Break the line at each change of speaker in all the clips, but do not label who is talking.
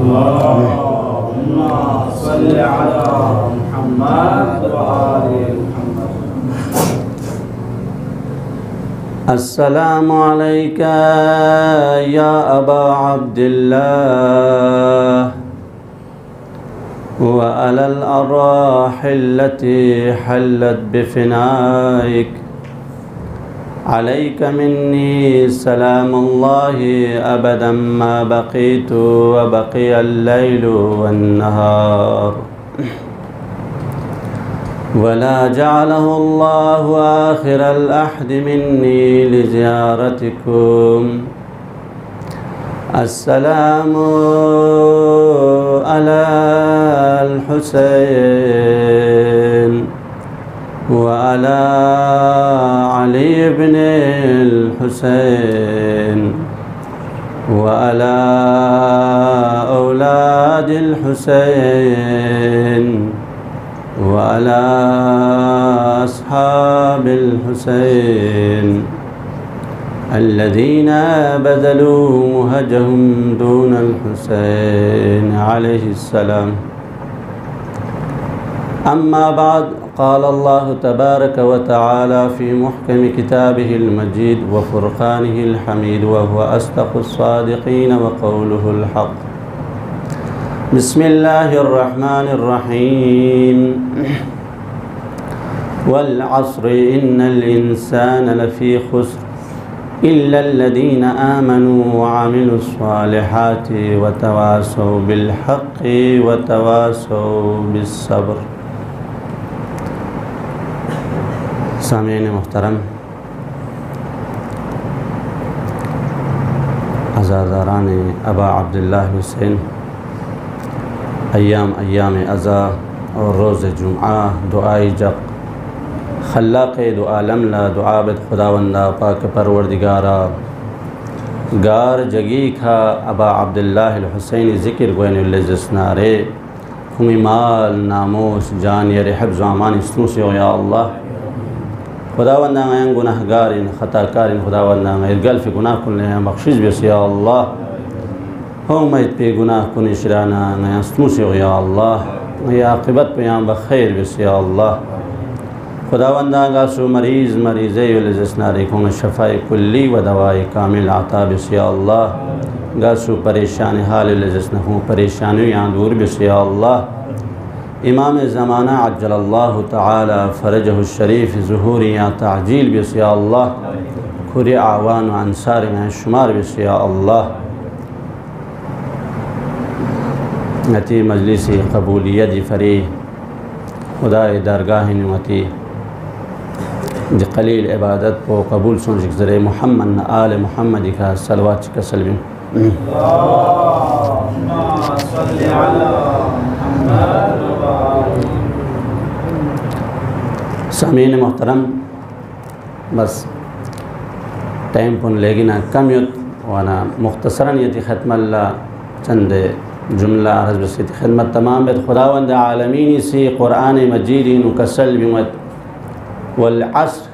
अल्लाहुम्मा सल्लि अला मुहम्मद व आलि मुहम्मद।
अस्सलामु अलैका या अबा अब्दिल्लाह व अलल अर्वाहिल्लती हल्लत बिफिनाइक अलैका मिन्नी सलामुल्लाहि अबदन मा बक़ीतु व बक़ियल लैलु वन नहार वला जअलहुल्लाहु आखिरल अहदि मिन्नी लिज़ियारतिकुम। अस्सलामु अलल हुसैन व अला अली इब्निल हुसैन व अला औलादिल हुसैन व अला अस्हाबिल हुसैन अल्लज़ीना बज़लू मुहजहुम दूनल हुसैन अलैहिस्सलाम। अम्मा बाद क़ाल अल्लाहु तबारक व तआला फ़ी मुहकम किताबिहिल मजीद व फ़ुरक़ानिहिल हमीद व हुवा अस्दक़ुस सादिक़ीन व क़ौलुहुल हक़। बिस्मिल्लाहिर रहमानिर रहीम। वल अस्रि इन्नल इंसाना लफ़ी खुस्र इल्लल्लज़ीना आमनू व अमिलुस सालिहाति व तवासौ बिल हक़्क़ि व तवासौ बिस सब्र। सामीन मुहतरम, अज़ाज़ारान अबा अब्दुल्लाह हुसैन, अय्याम अज़ा और रोज़ जुम्आ दुआई जब खल्लाक़ दो आलम ला दुआ बिद खुदावंदा पाक परवरदिगारा गार जगी खा अबा अब्दुल्लाह हुसैन ज़िक्र गोयन जस्नारे खुमी माल नामोस जान यर हिफ्ज़ व अमान इस्तू से या अल्लाह खुदावंदा मैं गुनाहगारिन ख़ताकारिन खुदावंदा मैं गल्फ़ गुनाह कुल्ले बख्शिश बेस या अल्लाह हो मैं पे गुनाह कुन इशराना मैं इस्तू से या अल्लाह मैं आक़िबत पे यहाँ बख़ैर बेस या अल्लाह खुदावंदा गासु मरीज़ मरीज़े जस्नारे को शफ़ाए कुल्ली व दवाए कामिल आता बिस या अल्लाह गासु परेशान हाल जस्नहूँ परेशानी यहाँ दूर बिस या अल्लाह। इमाम ज़माना अज्जलल्लाहु तआला फ़रजहु शरीफ ज़ुहूरी या ताजील बिस या अल्लाह खुरे आवान व अंसार में शुमार बिस या अल्लाह। नती मजलिसी कबूलियत फरी खुदाए दरगाह निमती क़लील इबादत को कबूल सुन ज़िक्र मुहम्मद आल मुहम्मद का सलवात का सलम। सामीन मोहतरम, बस टाइम पुन लेगी ना कम युत वाना मुख्तसरन यति ख़त्मल्ला चंद जुमला अर्ज़ बसित खिदमत तमाम बेद खुदावंद आलमीन से क़ुरान मजीद कसल बिमत वल अस्र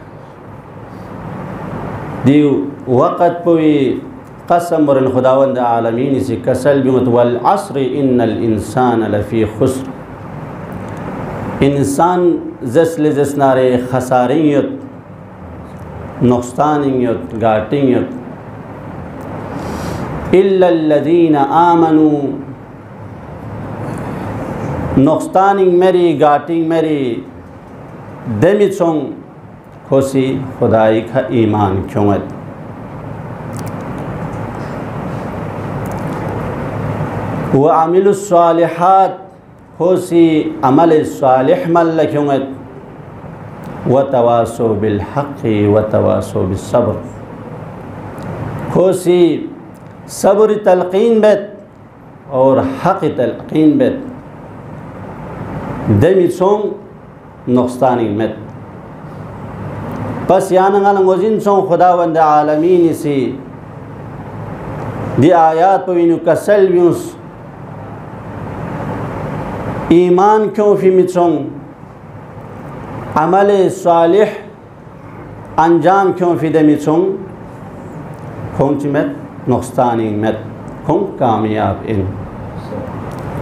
दी वक़्त पुई कसम बरन खुदावंद आलमीन से कसल बिमत वल अस्र इन्नल इंसान लफ़ी खुस्र। इंसान जसल जसनारे खसारियत नुक़सानियत गाटियत इल्लल्लज़ीना आमनू नुक़सानिंग मेरी गाटिंग मेरी दमिचों खोसी खुदाई का ईमान क्योंत व अमिलुस सालिहात खोसी अमल सालिह मल क्योंत व तवासो बिल हक़्क़ि व तवासो बिस सब्र खोसी सब्र तलक़ीन बेत और हक़ तलक़ीन बेत दमिचों नुक़सानी में बस यानंगल मोजिन सों खुदावंद आलमीन से दी आयात पविनु कसल व्यूस ईमान क्यों फी मिचों अमल सालिह अंजाम क्यों फी दे मिचों खोंच में नुक़सानी में खों कामयाब इन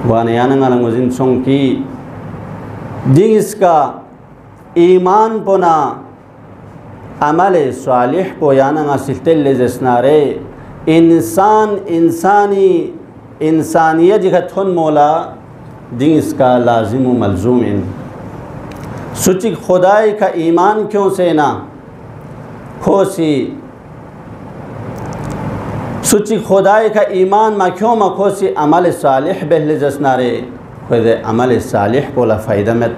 वानयाना ngozin songki dingis ka iman pona amale salih po yana ngasiltelle jesnare इंसान इंसानी इंसानियत जगथन मौला दिन इसका लाजिम मलजूम इन सुचिक खुदाई का ईमान क्यों से ना खोसी सुचिक खुदाई का ईमान मा क्यों मा खोसी अमल सालिह बहले जसनारे खुद अमल सालिह बोला फ़ायदा में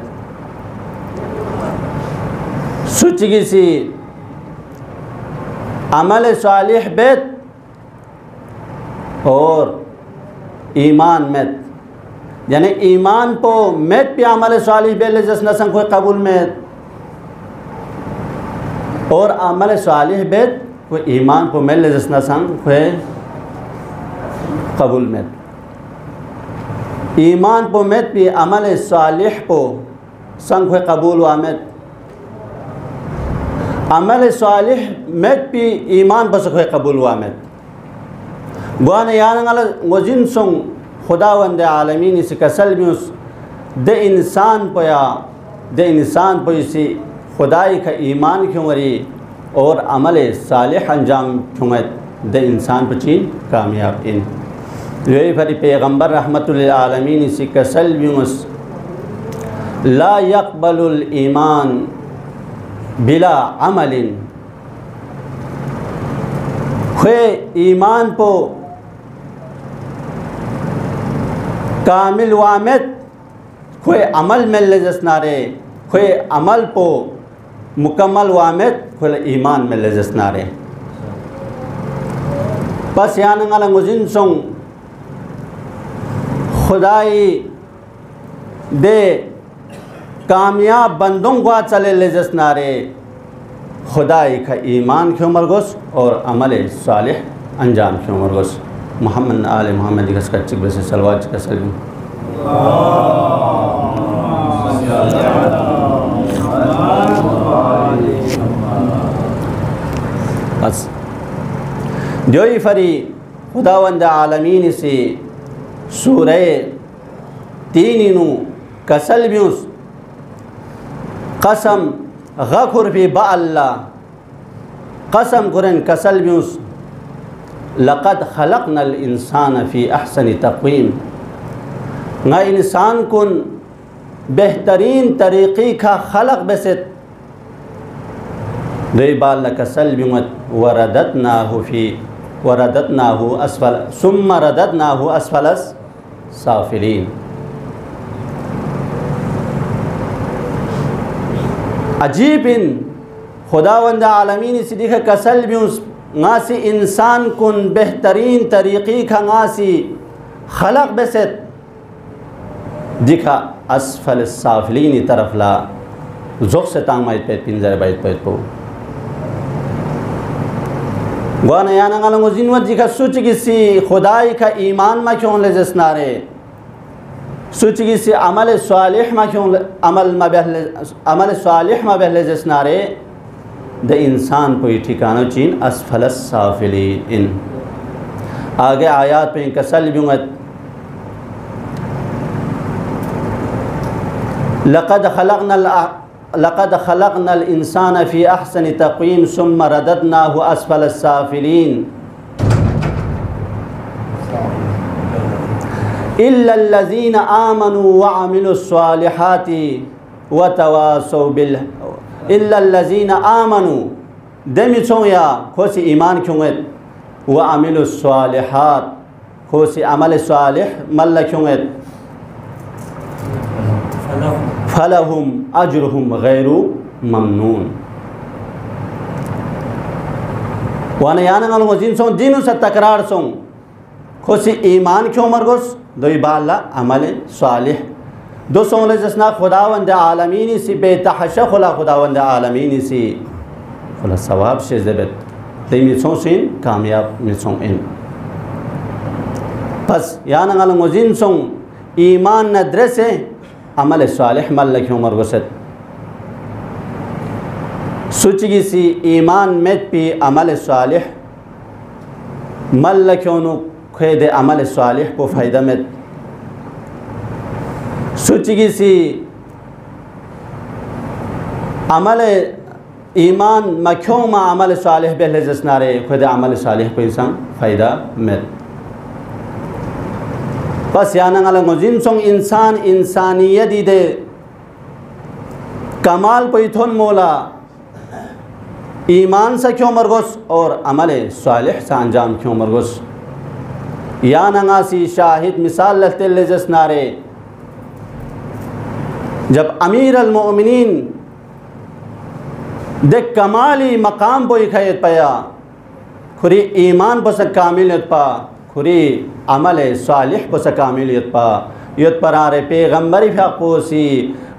सुचिकी सी अमल सालिह बेत और ईमान में यानी ईमान पो मेत पे अमल सालिह बेले जसना संग कोई कबूल में और अमल सालिह बेत कोई ईमान पो मेले जसना संग कोई कबूल में ईमान पो मेत पे अमल सालिह पो संग कोई कबूल वामेत अमल सालिह मेत पे ईमान पो कोई कबूल वामेत गुआन यानंगल वजिन सोंग खुदावंद आलमीन इस कसल में उस दे इंसान पोया खुदाई का ईमान क्यों वरी और अमल सालिह अंजाम क्यों दे इंसान पचीन कामयाब इन लोई फरी पैगंबर रहमतुल आलमीन इस कसल में उस ला यक़बलुल ईमान बिला अमलिन खे ईमान पो कामिल वामित कोई अमल में ले जसनारे कोई अमल पो मुकम्मल वामित कोई ईमान में ले जसनारे बस यानंगल मुजिन सोंग खुदाई दे कामयाब बंदों को चले ले जसनारे खुदाई का ईमान क्यों मरगोस और अमल सालिह अंजाम क्यों मरगोस मोहम्मद आले मोहम्मद का चिक बसे सलवात का सलीम बस जोई फरी खुदावंद आलमीन से सूरह तीनिनु कसल ब्यूस कसम गखुर भी बअल्ला कसम कुरन कसल ब्यूस लक़द खलक़नल इंसान फ़ी अहसनि तक़वीम ना इंसान कुन बेहतरीन तरीक़ी का खलक़ बसत दे बाल कसल बिमत वरदतनाहु अस्फल सुम्मा रददनाहु अस्फलस साफिलीन अजीब इन खुदावंद आलमीन सिद्दीक़ कसल बिउस गासी इंसान कुन बेहतरीन तरीक़ी का गासी खलक बेसत दिखा असफल साफलीनी तरफ ला जोक से तांग पेट पिंजर बैठ पेट पो गुआन यानंगल मुजिनवत दिखा सुच किसी खुदाई का ईमान मा क्यों ले जसनारे सुच किसी अमल सालिह मा क्यों अमल सालिह मा बहले जसनारे द इंसान को ठिकाना चीन असफलस साफिलीन इन आगे आयात पे कसल जुमत लक़द खलक़नल इंसान फ़ी अहसनि तक़वीम सुम्मा रददनाहु अस्फलस साफिलीन इल्लल्लज़ीना आमनू व अमिलुस्सालिहाति व तवासौ बिल इल्लल्लज़ीना आमनू दमी छोया खोसी ईमान क्योंगत व अमिलुस्सालिहात खोसी अमल सालिह मल्ल क्योंगत फलहुम अजरुहुम गैरु ममनून वाने यानंगल वजिन सों दिनु से तकरार सों खोसी ईमान क्यों मरगोस दो बाला अमल सालिह दो सोले जसना खुदावंद आलमीनी सी बेतहशा खुला खुदावंद आलमीनी सी खुला सवाब से ज़बत ते मिसों सिन कामयाब मिसों इन बस यानंगल वजिन सों ईमान नद्रसे अमल सालिह मल्ल क्यों मरगोसत सुचगी सी ईमान में पी अमल सालिह मल्ल क्यों नु खेद अमल सालिह को फ़ायदा में सुचिगी सी अमल ईमान मख्यों मा अमल सालिह बेहले जसनारे खुद अमल सालिह को इंसान फ़ायदा मिल बस याना गला मुजिन सोंग इंसान इंसानियत दे कमाल पैथोन मोला ईमान से क्यों मरगोस और अमल सालिह से अंजाम क्यों मरगोस या नंगासी शाहिद मिसाल लते लेजस नारे जब अमीर अल मोमिनीन दे कमाली मकाम बोई खैत पाया खुरी ईमान बस कामिलियत पा खुरी अमल सालिह बस कामिलियत पा युत परारे पैगंबरी फ़ाक़ोसी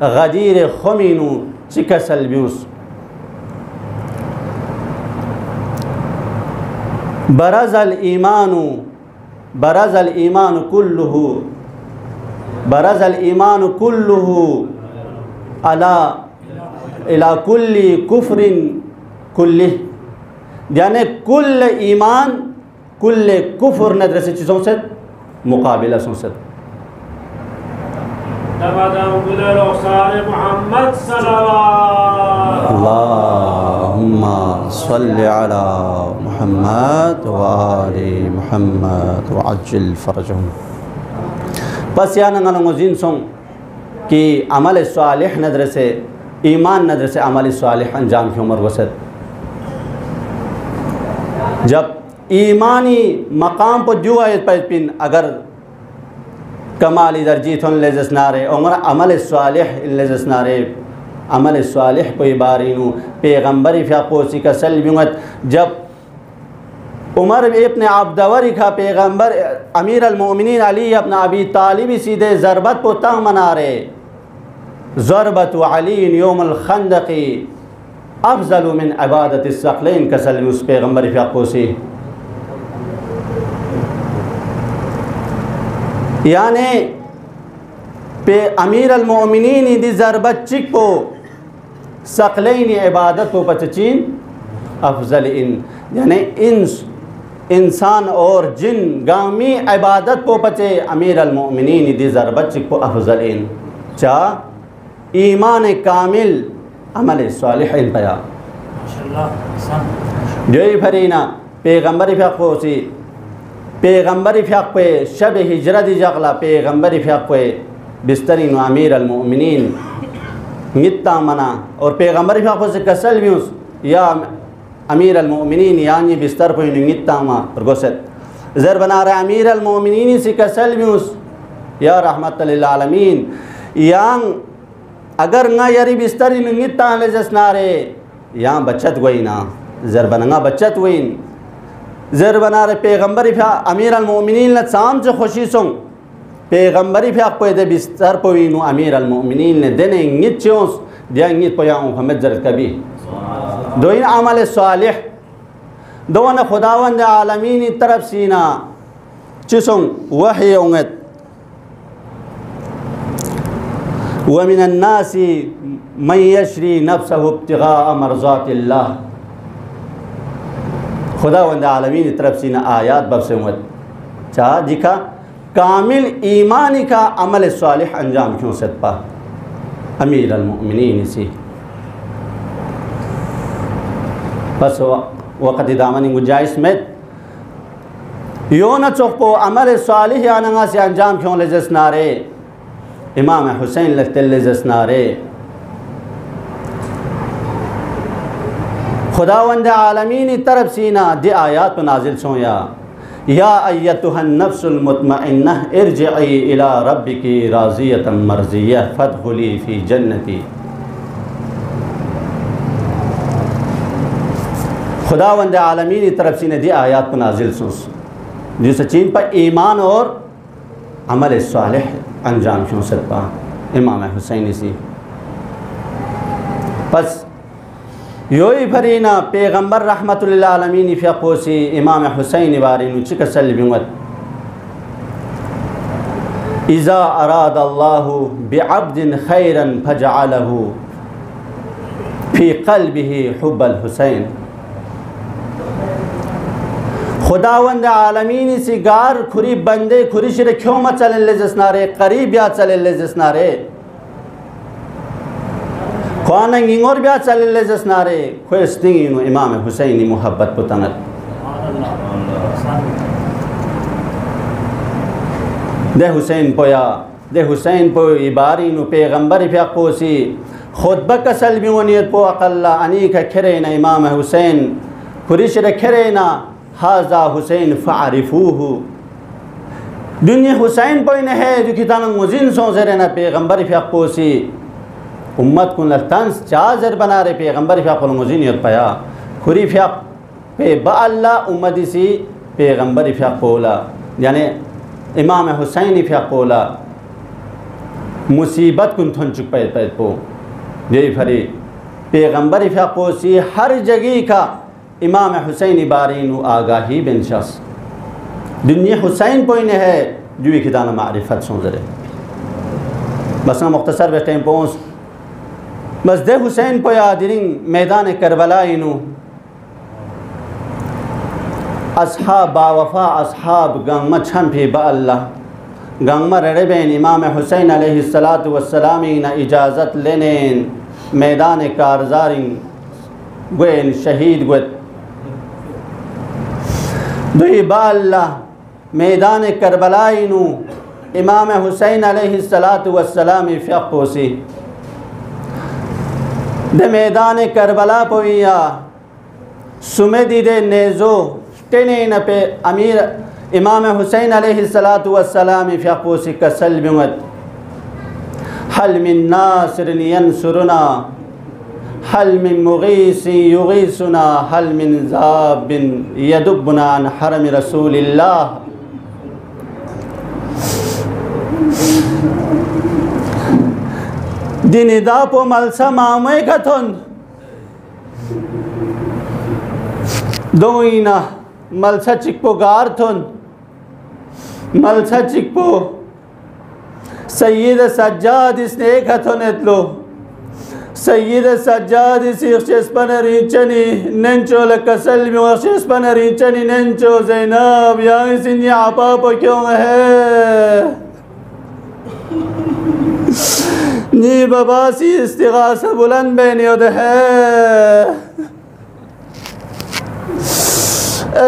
गदीर खुमीनु चिकसल ब्यूस बरज़ल ईमानु कुल्लुहु अला इला कुल्ली कुफ्रिन कुल्ली यानी कुल ईमान कुल कुफ्र नदर से चीज़ों से मुकाबिला सोचत अल्लाहुम्मा सल्लि अला मुहम्मद व आलि मुहम्मद व अज्जिल फरजहुम बस याना नंगो जिनसों कि अमल सालिह नदर से ईमान नदर से अमल सालिह अंजाम की उम्र वसत जब ईमानी मकाम पर जो आयत पिन अगर कमाली दर्जी थोन लेजस नारे उमर अमल सालिह लेजस नारे अमल सालिह कोई बारीनु पैगंबरी फ़ाक़ोसी का सल्बियत जब उमर इब्न अब्दवरी का पैगंबर अमीर अल मोमिनीन अली अपना अबी तालिब सीधे ज़रबत को तंग मना रहे ज़रबत अली यौमुल खंदक़ी अफ़ज़लु मिन इबादत सक़लैन का सल्बी उस पैगंबर फ़ाक़ोसी यानी पे अमीर अल मोमिनीन दी ज़रबत चिक को सक़लैन इबादत को पचचीन अफ़ज़ल इन यानी इंसान और जिन गामी इबादत को पचे अमीर अल मोमिनीन दी ज़रबत चिक को अफ़ज़ल इन चा ईमान कामिल अमल सालिह इन पया जोई फरीना पैगंबरी फ़ाक़ोसी पैगंबरी फ़ाक़ पे शब हिजरत जगला पैगंबरी फ़ाक़ पे बिस्तरीन अमीर अल मोमिनीन नित्ता मना और पैगंबरी फ़ाक़ से कसल भी उस या अमीर अल मोमिनीन यानी बिस्तर पर नित्ता मा रगोसत ज़र बना रहा अमीर अल मोमिनीन से कसल भी उस या रहमत लिल आलमीन यांग अगर ना यारी बिस्तर नित्ता ले जसनारे यहाँ बचत वही ना ज़र बना बचत वही ज़र बना रहे पैगंबरी फ़ाक़ अमीर अल मोमिनीन ने शाम से खुशी सोंग पैगंबरी फ़ाक़ पे दे बिस्तर पोइनु अमीर अल मोमिनीन ने देने इंगित चोंस दिया इंगित पोयाऊँ हमें ज़र कभी दो इन अमल सालिह दो न खुदावंद आलमीन तरफ सीना चिसों वही उंगत व मिनन नासी मन यशरी नफ्सहु इब्तिगाअ मर्ज़ातिल्लाह खुदावंद आलमीन तरफ सीना आयात बब से उंगत चाह दिखा कामिल ईमानी का अमल सालिह अंजाम क्यों सत्पा अमीर अल मोमिनीन सी बस वक़्त दामनी गुंजाइश में यो न चौपो अमल सालिह यानंगा से अंजाम क्यों ले जसनारे इमाम हुसैन लगते ले जसनारे खुदावंद आलमीन तरफ सीना दे आयात पर नाजिल सोया या अय्यतुहन नफ्सुल मुतमइन्नह इरजिई इला रब्बिकी राज़ियतम मर्ज़िय्यह फदखुली फ़ी जन्नती खुदावंद आलमीन तरफ से ने दी आयात पर नाजिल सुस जिस चीन पर ईमान और अमल सालिह अंजाम क्यों सत्पा इमाम हुसैन सी बस योई फरीना पैगंबर रहमतुल्लिल आलमीन फ़ाक़ोसी इमाम हुसैन बारिनु चिकसल बिमत इज़ा अरादल्लाहु बिअब्दिन खैरन फजअलहु फ़ी क़ल्बिही हुब्बल हुसैन खुदावंद आलमीनी सिगार खुरी बंदे खुरी शिरे क्यों मचले जसनारे करीब या चले जसनारे ख्वानंग और ब्या चले जसनारे खुस्तिंग इमाम हुसैनी मोहब्बत पुतंगत दे हुसैन पोया दे हुसैन पो इबारी नु पैगंबर फ्याकोसी खुतबा कसल बिवनियत पो अकल्ला अनीका खरेना इमाम हुसैन खुरिश रखरेना हाजा हुसैन फ़ारिफूहु दुनिया हुसैन पोइन है जो कितान मुजिन सोजरेना पैगंबर फ्याकोसी उम्मत कुन लतंस चाजर बना रे पैगंबर फ्याकोल मुजिन यत पाया खुरी फ्याक पे बाल्ला उम्मदिसी पैगंबर फ्याकोला यानी इमाम हुसैन फ्याकोला मुसीबत कुन थन चुक पे पो यही फरी पैगंबर फ्याकोसी हर जगह का इमाम हुसैन बारीनु आगाही बिन शस दुनिया हुसैन पोइने है जो कितान मारिफत सोजरे बस ना मुख्तसर बे टाइम पहुँच बस दे हुसैन पोया दिरिंग मैदान करबला इनु अस्हाब बावफा अस्हाब गंगमा छंपी बअल्लाह गंगमा रड़ेबेन इमाम हुसैन अलैहिस्सलातु वस्सलामी न इजाज़त लेनेन मैदान कारजारिंग गोन शहीद गोत दुई बअल्लाह मैदान करबलाइनु इमाम हुसैन अलैहिस्सलातु वस्सलामी फ़्याक़ोसी दे मैदान करबला पोइया सुमेदी दे नेज़ो टेने न पे अमीर इमाम हुसैन अलैहिस्सलातु वस्सलामी फ़्याक़ोसी कसल बिमत हल मिन नासिरिन यंसुरुना हल मिन मुगीसिन युगीसुना हल मिन ज़ाबिन यदुब्बुना अन हरम रसूलिल्लाह दिनिदा पो मलसा मामे कथन दोइना मलसा चिकपो गार थन मलसा चिकपो सय्यद सज्जाद इसने कथन एतलो सय्यद सज्जाद इस्पन रिंचनी नेंचो लकसल इस्पन रिंचनी नेंचो ज़ैनब यहाँ सिंह आपा पो क्यों है नी बबासी इस्तिगासा बुलंद बेनियद है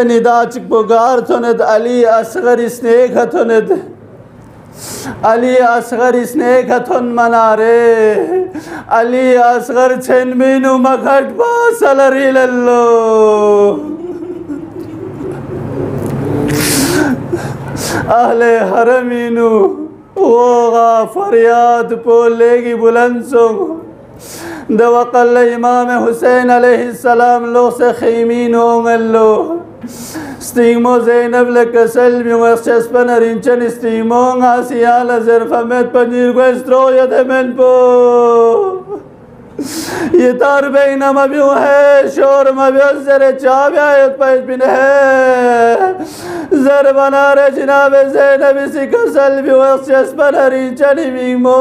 निदाचिक पुगार थोनद अली असगर स्नेक थोनद अली असगर स्नेक थोन मनारे अली असगर छेनमीनु मखट पासलरी लल्लो अहले हरमीनु वोगा फरियाद पोलेगी बुलंद सोंग दवकल इमाम हुसैन अलैहिस्सलाम लो से खीमीन होंगल्लो स्टीमो ज़ैनब लकसल बिमस्चस्पन रिंचन स्टीमो आसियाला ज़रफ़मेत पनीर को स्ट्रो यदमेन पो ये तार बेना मबियो है शोर मबियो ज़रे चाव्यायत पैस बिन है ज़र बना रे जनाब ज़ैनब इसी कसल बिमस्चस्पन रिंचन बिमो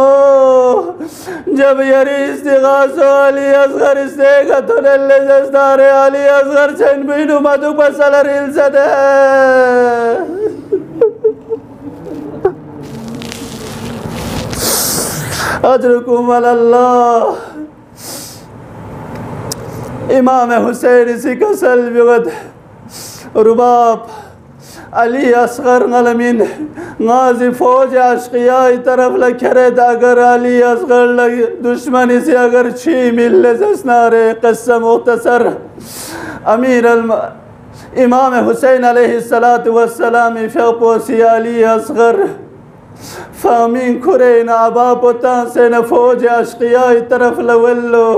जब यरी इस्तिगासो अली असगर इस्तेगा तो नल्ले जस्तारे अली असगर चन बिनु मधु पसल रिल सदे अजरुकुम अल्लाह इमाम हुसैन इसी कसल बिगत रुबाब अली असगर गलमिन गाजी फौज अशकिया तरफ लखरे अगर अली असगर लगे दुश्मनी से अगर छी मिल जसनारे कसम मुख्तसर अमीर इमाम हुसैन अलैहिस्सलातु वस्सलाम फ़ौक़ोसी अली असगर फ़ामीन खुरेन अबा पुता से न फौज अशकिया तरफ लवल्लो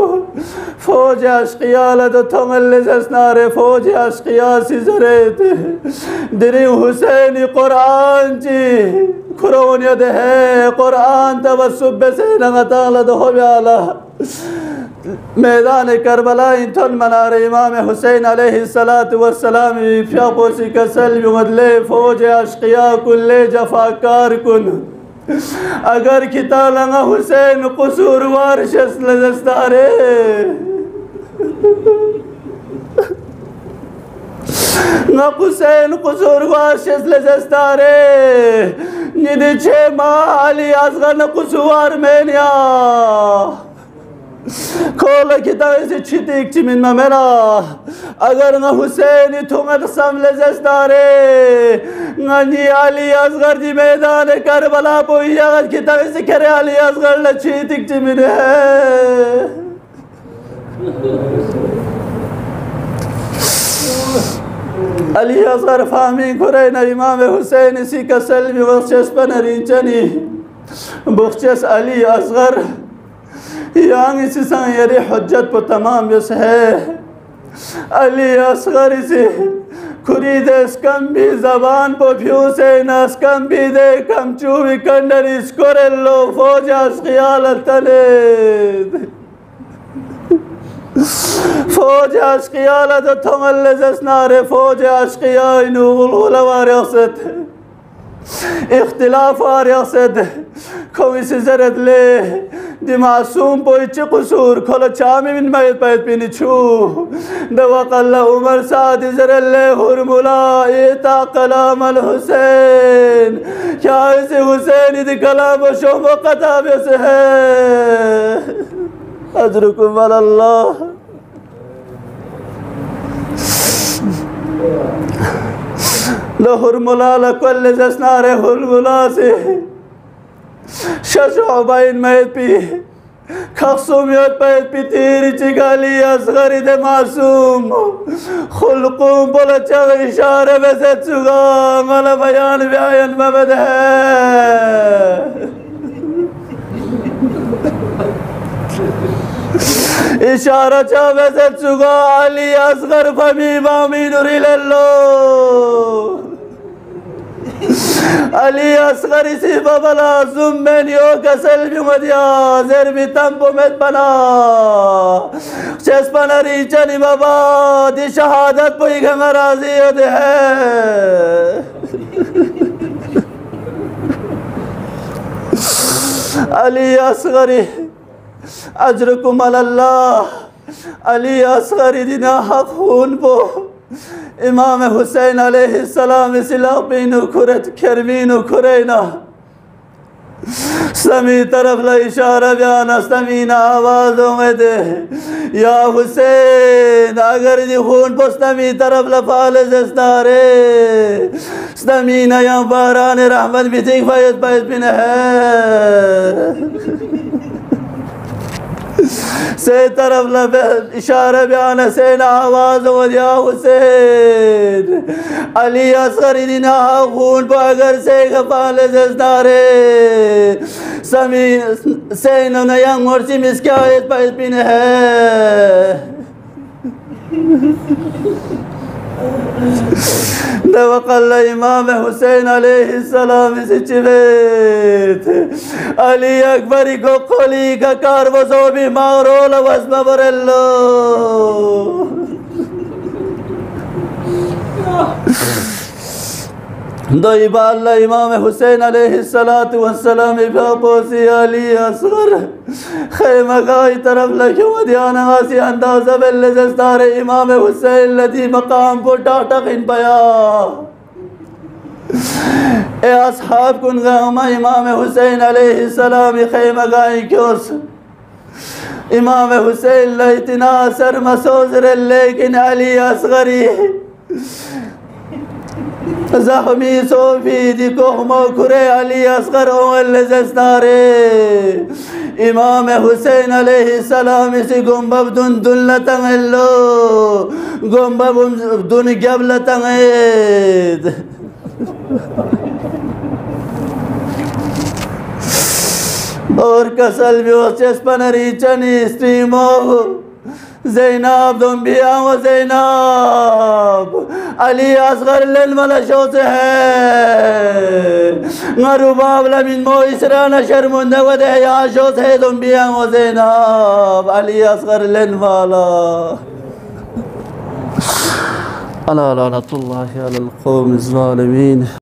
फौज अशकिया लद थंगल जसनारे फौज अशकिया सी जरेत दिरी हुसैन कुरान जी खुरोन यद है कुरान तवस्सुब से नगता लद हो ब्याला मैदान करबला इंथन मनारे इमाम हुसैन अलैहिस्सलातु वस्सलाम फ़्याक़ोसी कसल बिमदले फौज अशकिया कुल्ले जफाकार कुन अगर कितालंगा हुसैन कसूरवार शस्ल जस्तारे na Hüseyin kusur vaşes lezestare nidi çema Ali Asgar na kusuvar menya Cola की तरह से छिटिक चिमिन में मेरा अगर न हुसैन तुंगत समले जस्तारे ननी अली असगर जी मैदान करबला पोया की तरह से करे अली असगर ल छिटिक चिमिन है अली असगर फामी करे न इमाम हुसैन इसी का सल्मी बख्शस पनरीचनी बख्शस अली असगर यांग इसी संग यरी हज्जत पर तमाम यस है अली असगर इसी खुरीद स्कम भी ज़बान पर फ्यूसे नस्कम भी दे कम चूबी कंडर इसकोरे लो फौज अस्कियाल तले फौज अस्कियाल तो थमल जस्नारे फौज अस्किया इनुगुल गुलवार यसत इख्तिलाफ आर यसत खोई से जरत ले दिमासूम पोइच कुसूर खोलो चामी मिन मैत पैत पिनी छू दवकल्ला उमर साद जरल्ले हुरमुला इता कलाम अल हुसैन क्या इसे हुसैन इद कलाम शोम कताब से है अजरुकुम अल्लाह लहुरमुला लकुल जस्नारे हुरमुला से शशोबाइन मैत पी खसूमियत पैत पी तेरी चिगाली असगरी दे मासूम खुलकुम बोला चग इशारे में से चुगा मला बयान व्यायन मबद है इशारा चावे से चुगा अली असगर फमी बामी नुरिल्लो अली असगर इसी बबला जुम्मेनियो कसल भी मदिया ज़र भी तंबो में बना चेस्पना रीचनी बाबा दी शहादत पोई गंगराजी होते हैं अली असगरी अजरुकुम अल्लाह अली असगरी दिना हक खून पो इमाम हुसैन अलैहिस्सलाम सिलापीनु खुरत खरमीनु खुरैना समी तरफ ला इशारा बयाना समीना आवाज़ों में दे या हुसैन अगर जी खून पो समी तरफ ला फाल जस्तारे समीना या बारान रहमत भी ठीक फायद पैद बिन है से तरफ लब इशारा बयान से ना आवाज़ या हुसैन अली असगर इना खून पर अगर से गफाल जस्तारे समी से नया मोर्ची मिसका इस पर पिन है दवकल्ला इमाम हुसैन अलैहिस्सलाम से चिवेत अली अकबरी को खोली का कार वसो भी मारो लवस्मा बरल्लो दईबाल्ला इमाम हुसैन अलैहिस्सलातु वस्सलाम पोसी अली असगर खैमा गाई तरफ लगे ध्यान आसी अंदाज़ा बेल जस्तारे इमाम हुसैन लदी मकाम को टाटक इन पया ए असहाब कुन गामा इमाम हुसैन अलैहिस्सलाम खैमा गाई क्योस इमाम हुसैन ला इतना असर मसोजर लेकिन अली असगरी ज़ख्मी सोफी दी कोहमो खुरे अली असगर ओल जस्तारे इमाम हुसैन अलैहिस्सलाम इसी गुम्बब दुन दुल्लतंगलो गुम्बब दुन गबलतंगेद और कसल भी उस पनरी चनी स्ट्रीमो ज़ैनब दुम्बिया व ज़ैनब अली असगर ललमलशो से है मरुबाब लमिन मोइसरा न शर्मुंदा व दहयाशो से दुम्बिया व ज़ैनब अली असगर ललमाला अला लानतुल्लाहि अलल कौम ज़ालिमीन।